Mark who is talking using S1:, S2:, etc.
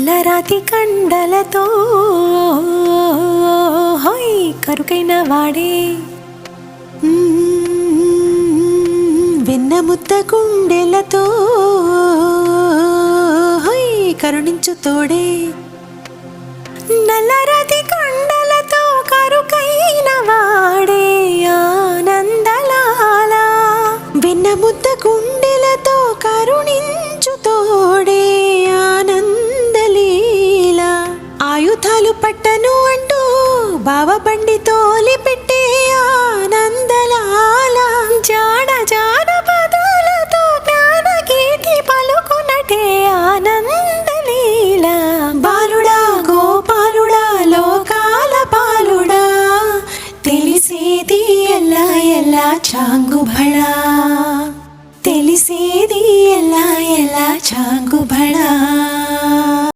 S1: నల్లరాతి కండలతో హోయ్ కరుకైన వాడే వెన్నముద్ద గుండెలతో హోయ్ కరుణించు తోడే నల్లరాతి కండలతో కరుకైన వాడే ఆనందలాల వెన్నముద్ద గుండెలతో కరుణించు తోడే ఆనందలీల ఆయుధాలు పట్టను అంటూ బావబండి తోలి పెట్టే ఆనందలాల జాడ జాడ పదాలతో జ్ఞానగీతి పలుకునటే ఆనందలీల బాలుడా గోపాలుడా లోకాల పాలుడా తెలిసేది ఎలా ఎలా చాంగుబళా తెలిసేది ఎలా ఎలా చాంగుబళా